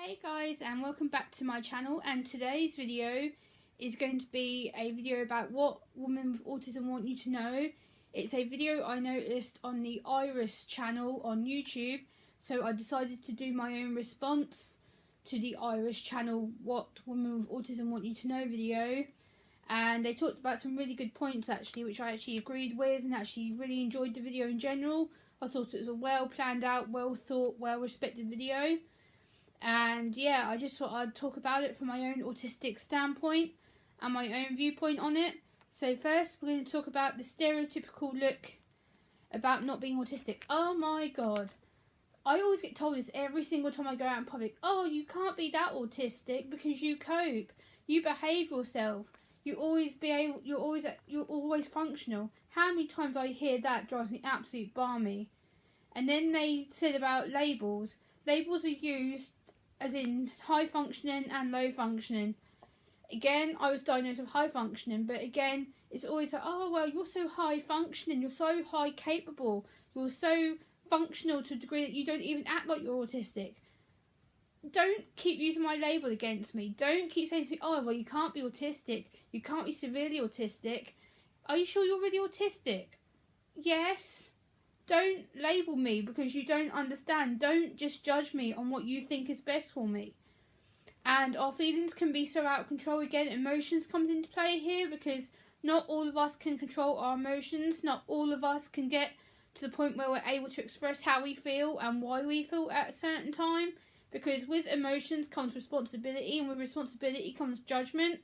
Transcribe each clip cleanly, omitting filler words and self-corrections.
Hey guys, and welcome back to my channel, and today's video is going to be a video about what women with autism want you to know. It's a video I noticed on the Iris channel on YouTube, so I decided to do my own response to the Iris channel what women with autism want you to know video. And they talked about some really good points actually, which I actually agreed with and actually really enjoyed the video in general. I thought it was a well planned out, well thought, well respected video. And yeah, I just thought I'd talk about it from my own autistic standpoint and my own viewpoint on it. So first we're going to talk about the stereotypical look about not being autistic. Oh my god. I always get told this every single time I go out in public. Oh, you can't be that autistic because you cope. You behave yourself. You're always functional. How many times I hear that drives me absolute balmy. And then they said about labels. Labels are used as in high functioning and low functioning. Again, I was diagnosed with high functioning, but again, it's always like, oh well, you're so high functioning, you're so high capable, you're so functional to a degree that you don't even act like you're autistic. Don't keep using my label against me. Don't keep saying to me, oh well, you can't be autistic, you can't be severely autistic. Are you sure you're really autistic? Yes. Don't label me because you don't understand. Don't just judge me on what you think is best for me. And our feelings can be so out of control. Again, emotions comes into play here because not all of us can control our emotions. Not all of us can get to the point where we're able to express how we feel and why we feel at a certain time. Because with emotions comes responsibility, and with responsibility comes judgment.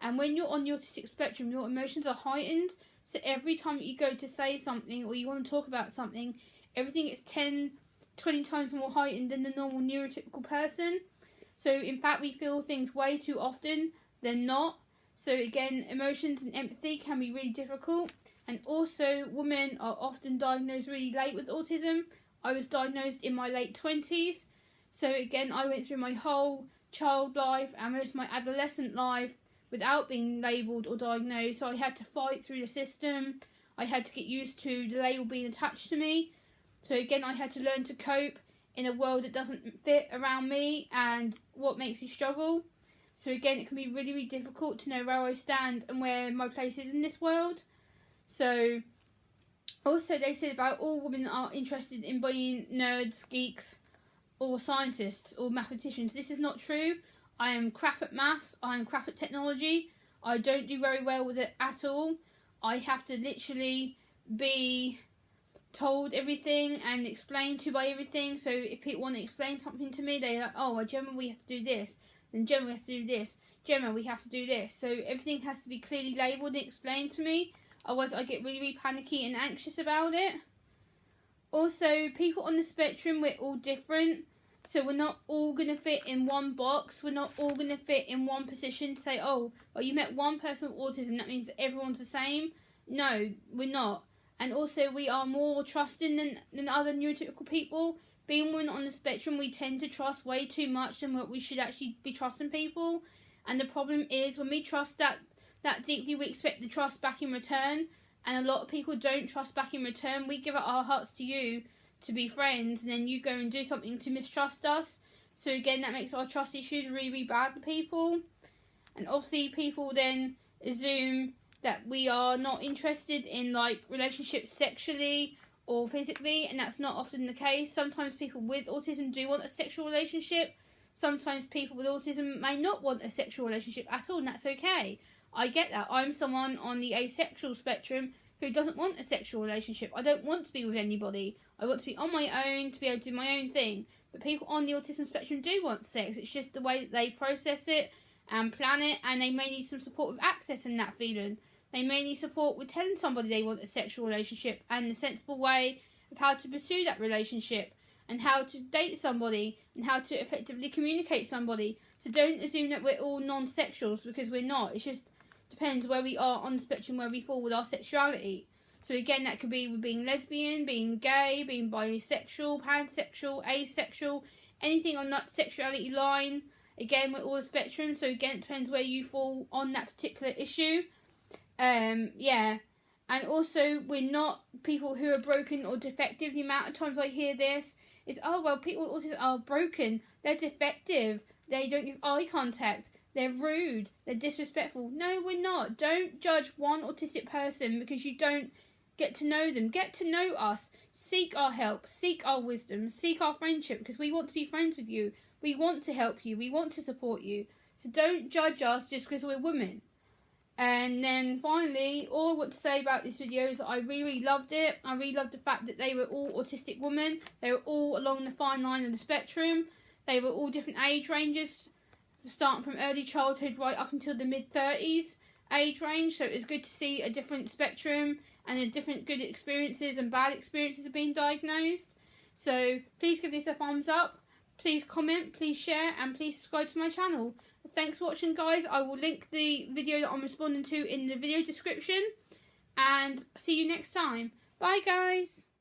And when you're on the autistic spectrum, your emotions are heightened. So every time you go to say something or you want to talk about something, everything is 10, 20 times more heightened than the normal neurotypical person. So in fact, we feel things way too often than not. So again, emotions and empathy can be really difficult. And also, women are often diagnosed really late with autism. I was diagnosed in my late 20s. So again, I went through my whole child life and most of my adolescent life without being labelled or diagnosed, so I had to fight through the system. I had to get used to the label being attached to me. So again, I had to learn to cope in a world that doesn't fit around me and what makes me struggle. So again, it can be really, really difficult to know where I stand and where my place is in this world. So also they said about all women are interested in being nerds, geeks, or scientists or mathematicians. This is not true. I am crap at maths, I am crap at technology, I don't do very well with it at all. I have to literally be told everything and explained to by everything. So if people want to explain something to me, they're like, oh, well, Gemma, we have to do this. Then Gemma, we have to do this. Gemma, we have to do this. So everything has to be clearly labelled and explained to me. Otherwise I get really, really panicky and anxious about it. Also, people on the spectrum, we're all different. So we're not all going to fit in one box. We're not all going to fit in one position to say, oh, well, you met one person with autism, that means everyone's the same. No, we're not. And also we are more trusting than other neurotypical people. Being women on the spectrum, we tend to trust way too much than what we should actually be trusting people. And the problem is when we trust that deeply, we expect the trust back in return. And a lot of people don't trust back in return. We give our hearts to you to be friends, and then you go and do something to mistrust us. So again, that makes our trust issues really, really bad to people. And obviously people then assume that we are not interested in like relationships sexually or physically, and that's not often the case. Sometimes people with autism do want a sexual relationship. Sometimes people with autism may not want a sexual relationship at all, and that's okay. I get that. I'm someone on the asexual spectrum who doesn't want a sexual relationship. I don't want to be with anybody. I want to be on my own, to be able to do my own thing. But people on the autism spectrum do want sex. It's just the way that they process it and plan it, and they may need some support with accessing that feeling. They may need support with telling somebody they want a sexual relationship and the sensible way of how to pursue that relationship and how to date somebody and how to effectively communicate somebody. So don't assume that we're all non-sexuals, because we're not. It's just depends where we are on the spectrum, where we fall with our sexuality. So again, that could be with being lesbian, being gay, being bisexual, pansexual, asexual, anything on that sexuality line. Again, we're all a spectrum, so again, it depends where you fall on that particular issue. Yeah. And also, we're not people who are broken or defective. The amount of times I hear this It's, oh, well, people with autism are broken, they're defective, they don't give eye contact, they're rude, they're disrespectful. No, we're not. Don't judge one autistic person because you don't get to know them. Get to know us. Seek our help. Seek our wisdom. Seek our friendship, because we want to be friends with you. We want to help you. We want to support you. So don't judge us just because we're women. And then finally, all I want to say about this video is that I really loved it. I really loved the fact that they were all autistic women. They were all along the fine line of the spectrum. They were all different age ranges, starting from early childhood right up until the mid-30s age range. So it was good to see a different spectrum and a different good experiences and bad experiences of being diagnosed. So please give this a thumbs up. Please comment, please share, and please subscribe to my channel. Thanks for watching, guys. I will link the video that I'm responding to in the video description. And see you next time. Bye, guys.